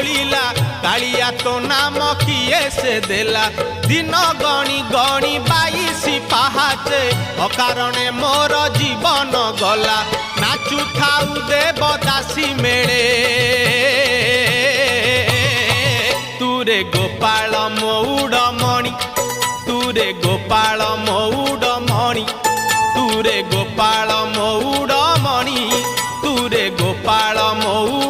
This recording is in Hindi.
बोलिला कालिया तो नाम किए से देला दिन गणी गणी 22 पाहाचे अकारणे मोर जीवन गला नाचु थाउ देवदासी मेले तुरे गोपाल मौड़मणि तुरे गोपाल मौड़मणि तुरे गोपाल मौड़मणि तुरे गोपाल मौड़